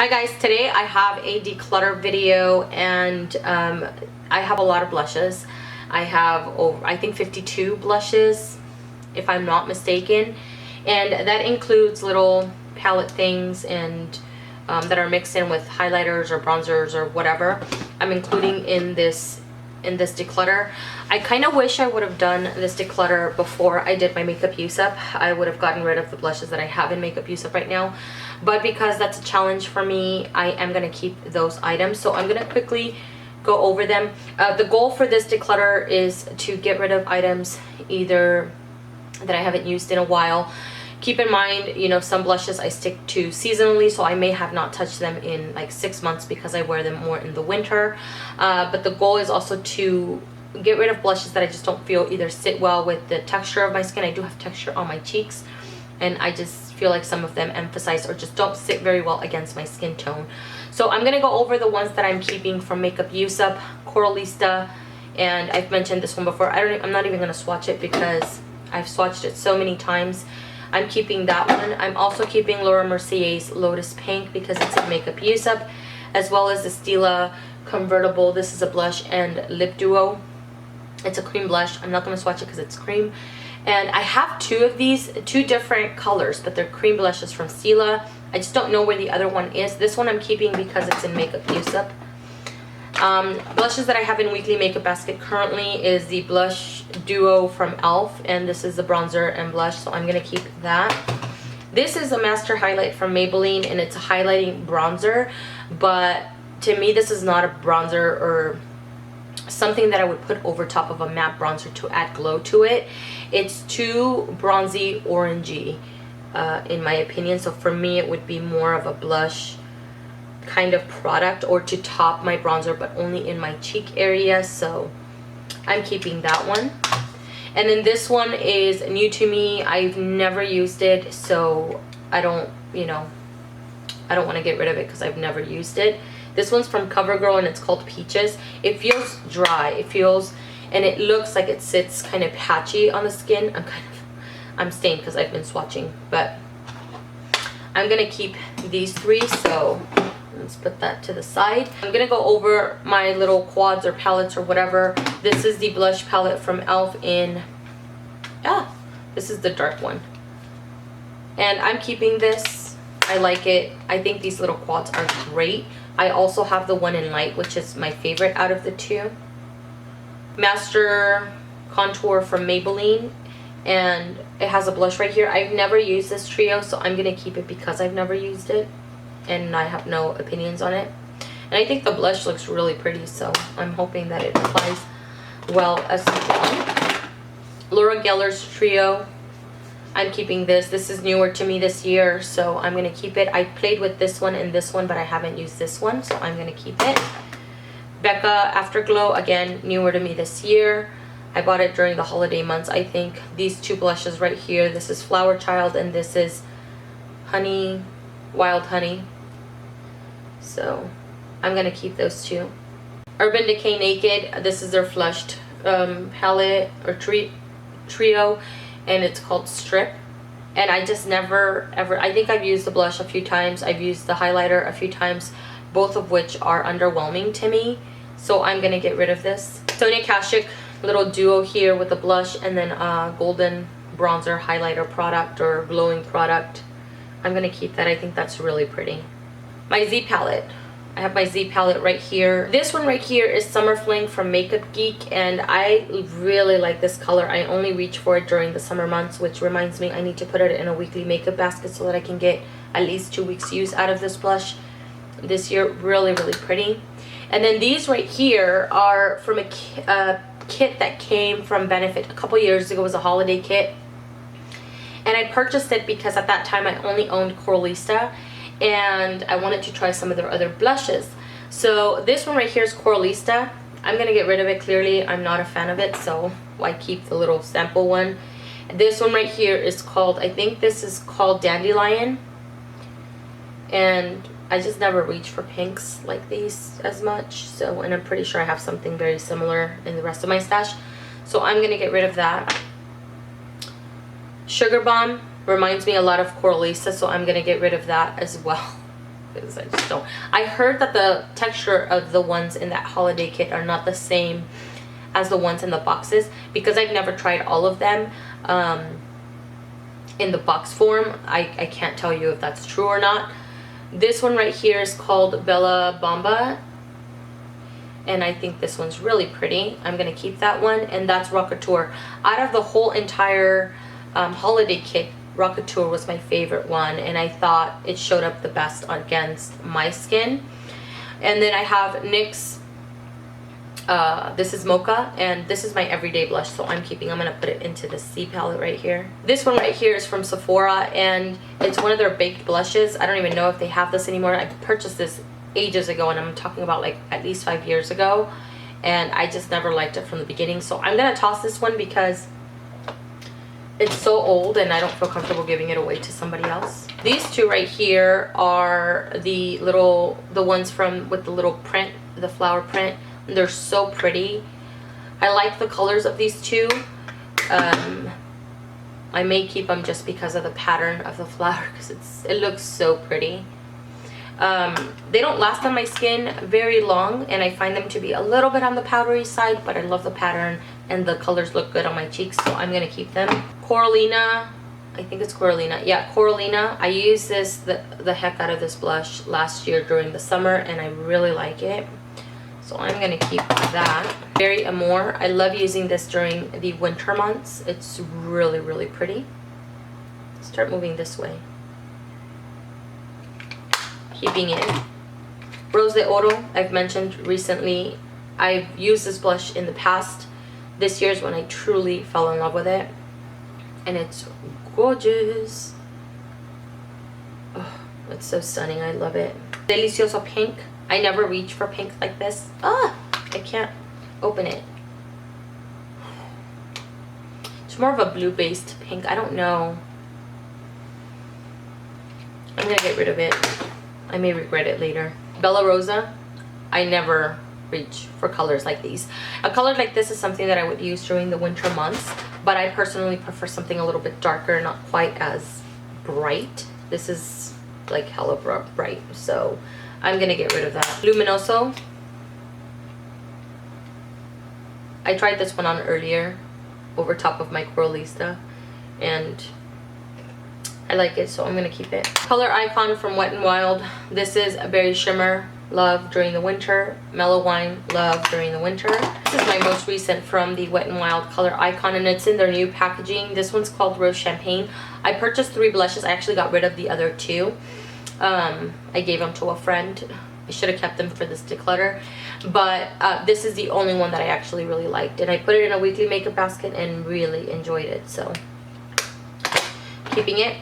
Hi guys, today I have a declutter video and I have a lot of blushes. I have over, I think 52 blushes if I'm not mistaken, and that includes little palette things and that are mixed in with highlighters or bronzers or whatever I'm including in this declutter. I kind of wish I would have done this declutter before I did my makeup use up. I would have gotten rid of the blushes that I have in makeup use up right now, but because that's a challenge for me, I am going to keep those items. So I'm going to quickly go over them. The goal for this declutter is to get rid of items either that I haven't used in a while. Keep in mind, you know, some blushes I stick to seasonally, so I may have not touched them in like 6 months because I wear them more in the winter. But the goal is also to get rid of blushes that I just don't feel either sit well with the texture of my skin. I do have texture on my cheeks, and I just feel like some of them emphasize or just don't sit very well against my skin tone. So I'm going to go over the ones that I'm keeping from Makeup Use Up, Coralista, and I've mentioned this one before. I'm not even going to swatch it because I've swatched it so many times. I'm keeping that one. I'm also keeping Laura Mercier's Lotus Pink because it's a Makeup Use Up, as well as the Stila Convertible. This is a blush and lip duo. It's a cream blush. I'm not going to swatch it because it's cream. And I have two of these, two different colors, but they're cream blushes from Stila. I just don't know where the other one is. This one I'm keeping because it's in Makeup Use Up. Blushes that I have in Weekly Makeup Basket currently is the blush duo from e.l.f. and this is the bronzer and blush, so I'm going to keep that. This is a Master Highlight from Maybelline and it's a highlighting bronzer, but to me this is not a bronzer or something that I would put over top of a matte bronzer to add glow to it. It's too bronzy orangey in my opinion, so for me it would be more of a blush kind of product or to top my bronzer, but only in my cheek area, so I'm keeping that one. And then this one is new to me. I've never used it, so I don't want to get rid of it because I've never used it. This one's from CoverGirl and it's called Peaches. It feels dry, and it looks like it sits kind of patchy on the skin. I'm stained because I've been swatching, but I'm gonna keep these three, so let's put that to the side. I'm gonna go over my little quads or palettes or whatever. This is the blush palette from e.l.f. in, this is the dark one. And I'm keeping this. I like it. I think these little quads are great. I also have the one in light, which is my favorite out of the two. Master Contour from Maybelline, and it has a blush right here. I've never used this trio, so I'm gonna keep it because I've never used it and I have no opinions on it. And I think the blush looks really pretty, so I'm hoping that it applies well as well. Laura Geller's trio, I'm keeping this. This is newer to me this year, so I'm gonna keep it. I played with this one and this one, but I haven't used this one, so I'm gonna keep it. Becca Afterglow, again, newer to me this year. I bought it during the holiday months, I think. These two blushes right here, this is Flower Child and this is Honey, Wild Honey. So I'm gonna keep those two. Urban Decay Naked, this is their flushed palette or trio, and it's called Strip. And I just never ever, I think I've used the blush a few times, I've used the highlighter a few times, both of which are underwhelming to me, so I'm gonna get rid of this. Sonia Kashuk little duo here with the blush and then golden bronzer highlighter product or glowing product. I'm gonna keep that. I think that's really pretty. My Z palette, I have my Z palette right here. This one right here is Summer Fling from Makeup Geek, and I really like this color. I only reach for it during the summer months, which reminds me I need to put it in a weekly makeup basket so that I can get at least 2 weeks use out of this blush this year. Really, really pretty. And then these right here are from a kit that came from Benefit a couple years ago. It was a holiday kit, and I purchased it because at that time I only owned Coralista and I wanted to try some of their other blushes. So this one right here is Coralista. I'm gonna get rid of it. Clearly I'm not a fan of it, so why keep the little sample one. This one right here is called, I think this is called Dandelion, and I just never reach for pinks like these as much, so, and I'm pretty sure I have something very similar in the rest of my stash, so I'm gonna get rid of that. Sugar Bomb reminds me a lot of Coralista, so I'm gonna get rid of that as well. because I just don't. I heard that the texture of the ones in that holiday kit are not the same as the ones in the boxes, because I've never tried all of them in the box form. I can't tell you if that's true or not. This one right here is called Bella Bamba, and I think this one's really pretty. I'm gonna keep that one, and that's Rockateur. Out of the whole entire holiday kit, Rockateur was my favorite one, and I thought it showed up the best against my skin. And then I have NYX, this is Mocha, and this is my everyday blush, so I'm gonna put it into the C palette right here. This one right here is from Sephora, and it's one of their baked blushes. I don't even know if they have this anymore. I purchased this ages ago, and I'm talking about like at least 5 years ago, and I just never liked it from the beginning. So I'm gonna toss this one because it's so old and I don't feel comfortable giving it away to somebody else. These two right here are the ones from with the little print, the flower print. They're so pretty. I like the colors of these two. I may keep them just because of the pattern of the flower, because it looks so pretty. They don't last on my skin very long, and I find them to be a little bit on the powdery side, but I love the pattern and the colors look good on my cheeks, so I'm gonna keep them. Coralina, I think it's Coralina. Yeah, Coralina. I used the heck out of this blush last year during the summer, and I really like it. So I'm gonna keep that. Very Amore. I love using this during the winter months. It's really, really pretty. Start moving this way. Keeping it. Rose de Oro, I've mentioned recently. I've used this blush in the past. This year's when I truly fell in love with it. And it's gorgeous. Oh, it's so stunning. I love it. Delicioso Pink. I never reach for pink like this. Ah, I can't open it. It's more of a blue-based pink. I don't know. I'm gonna get rid of it. I may regret it later. Bella Rosa. I never reach for colors like these. A color like this is something that I would use during the winter months, but I personally prefer something a little bit darker, not quite as bright. This is like hella bright, so I'm gonna get rid of that. Luminoso. I tried this one on earlier over top of my Coralista, and I like it, so I'm gonna keep it. Color Icon from Wet n Wild. This is a Berry Shimmer. Love during the winter. Mellow Wine. Love during the winter. This is my most recent from the Wet n Wild Color Icon, and it's in their new packaging. This one's called Rose Champagne. I purchased 3 blushes. I actually got rid of the other 2. I gave them to a friend. I should have kept them for this declutter, but this is the only one that I actually really liked, and I put it in a weekly makeup basket and really enjoyed it, so keeping it.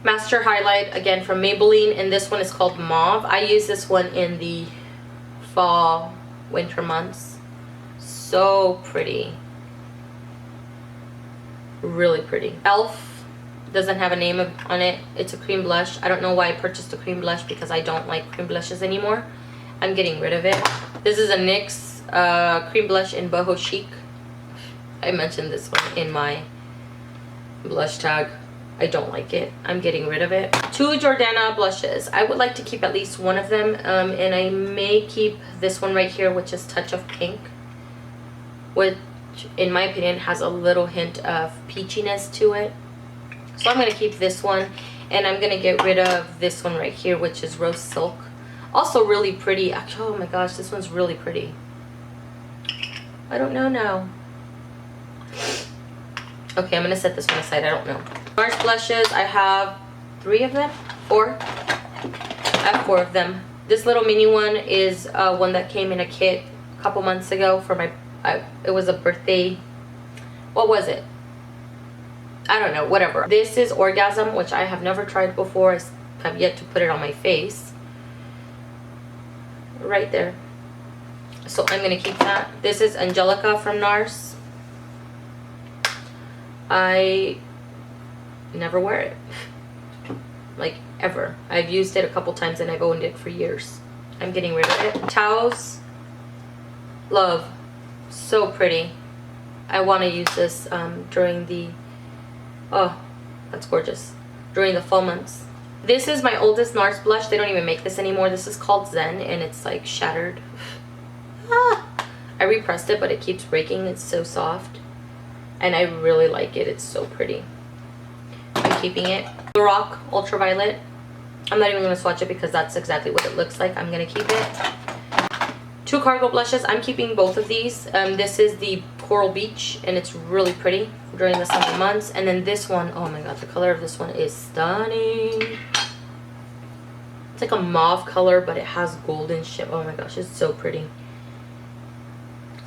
Master Highlight, again from Maybelline, and this one is called Mauve. I use this one in the fall, winter months. So pretty. Really pretty. e.l.f. doesn't have a name on it. It's a cream blush. I don't know why I purchased a cream blush, because I don't like cream blushes anymore. I'm getting rid of it. This is a NYX cream blush in Boho Chic. I mentioned this one in my blush tag. I don't like it. I'm getting rid of it. 2 Jordana blushes. I would like to keep at least one of them, and I may keep this one right here, which is Touch of Pink, which in my opinion has a little hint of peachiness to it. So I'm going to keep this one, and I'm going to get rid of this one right here, which is Rose Silk. Also really pretty. Actually, oh my gosh, this one's really pretty. I don't know now. Okay, I'm going to set this one aside. I don't know. NARS blushes, I have 3 of them. 4. I have 4 of them. This little mini one is one that came in a kit a couple months ago for my, it was a birthday. What was it? I don't know, whatever. This is Orgasm, which I have never tried before. I have yet to put it on my face. Right there. So I'm going to keep that. This is Angelica from NARS. I never wear it. Like, ever. I've used it a couple times and I've owned it for years. I'm getting rid of it. Taos. Love. So pretty. I want to use this during the... Oh, that's gorgeous. During the fall months. This is my oldest NARS blush. They don't even make this anymore. This is called Zen, and it's like shattered. I repressed it, but it keeps breaking. It's so soft, and I really like it. It's so pretty. I'm keeping it. Lorac Ultraviolet. I'm not even going to swatch it because that's exactly what it looks like. I'm going to keep it. 2 Cargo blushes. I'm keeping both of these. This is the Coral Beach, and it's really pretty during the summer months. And then this one, oh my god, the color of this one is stunning. It's like a mauve color, but it has golden ship. Oh my gosh, it's so pretty.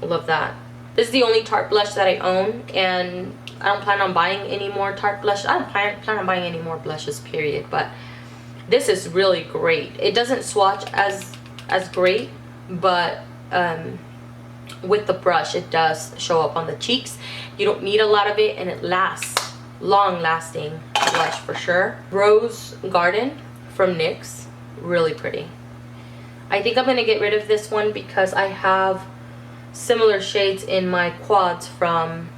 I love that. This is the only Tarte blush that I own, and I don't plan on buying any more Tarte blushes. I don't plan on buying any more blushes, period. But this is really great. It doesn't swatch as great, but with the brush it does show up on the cheeks. You don't need a lot of it, and it lasts. Long lasting blush for sure. Rose Garden from NYX. Really pretty. I think I'm going to get rid of this one because I have similar shades in my quads from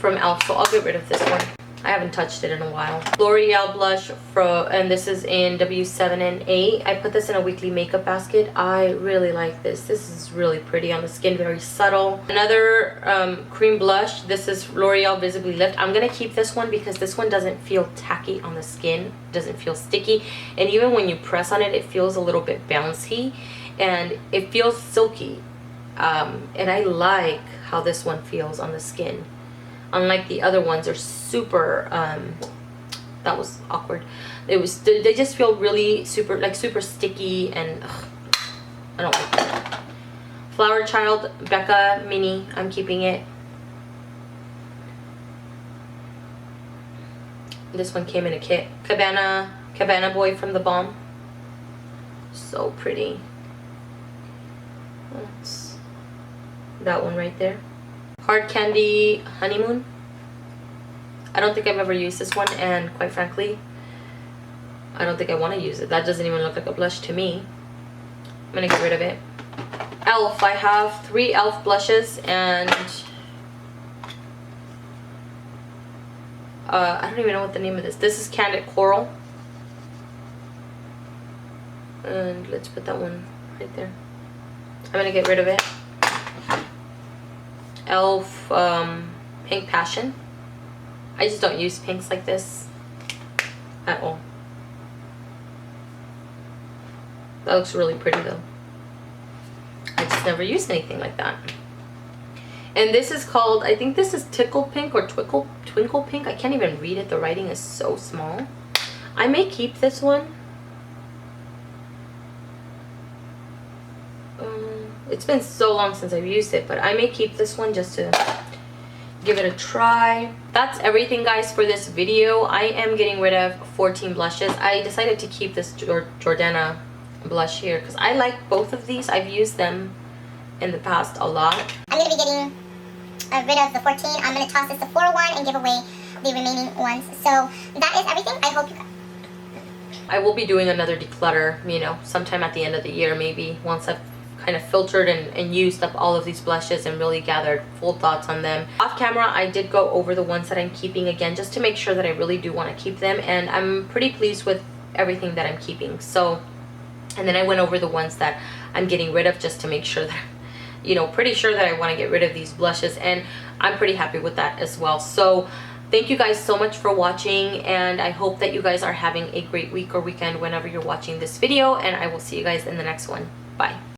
e.l.f. So I'll get rid of this one. I haven't touched it in a while. L'Oreal blush and this is in W7 and 8. I put this in a weekly makeup basket. I really like this. This is really pretty on the skin, very subtle. Another cream blush. This is L'Oreal Visibly Lift. I'm gonna keep this one because this one doesn't feel tacky on the skin. Doesn't feel sticky, and even when you press on it, it feels a little bit bouncy, and it feels silky. And I like how this one feels on the skin. Unlike the other ones are super, that was awkward. They just feel really super sticky, and I don't like that. Flower Child Becca Mini, I'm keeping it. This one came in a kit. Cabana Boy from The Balm. So pretty. That's that one right there. Hard Candy Honeymoon. I don't think I've ever used this one, and quite frankly, I don't think I want to use it. That doesn't even look like a blush to me. I'm gonna get rid of it. e.l.f. I have 3 e.l.f. blushes, and I don't even know what the name of this. This is Candid Coral, and let's put that one right there. I'm gonna get rid of it. e.l.f. Pink Passion. I just don't use pinks like this at all. That looks really pretty though. I just never used anything like that. And this is called, I think this is Tickle Pink or Twinkle Pink. I can't even read it. The writing is so small. I may keep this one. It's been so long since I've used it, but I may keep this one just to give it a try. That's everything, guys, for this video. I am getting rid of 14 blushes. I decided to keep this Jordana blush here because I like both of these. I've used them in the past a lot. I'm going to be getting rid of the 14. I'm going to toss this Sephora one and give away the remaining ones. So that is everything. I hope you guys... I will be doing another declutter, you know, sometime at the end of the year, maybe, once I've kind of filtered and used up all of these blushes and really gathered full thoughts on them. Off camera, I did go over the ones that I'm keeping again, just to make sure that I really do want to keep them, and I'm pretty pleased with everything that I'm keeping. So, and then I went over the ones that I'm getting rid of, just to make sure that, you know, pretty sure that I want to get rid of these blushes, and I'm pretty happy with that as well. So thank you guys so much for watching, and I hope that you guys are having a great week or weekend whenever you're watching this video, and I will see you guys in the next one. Bye.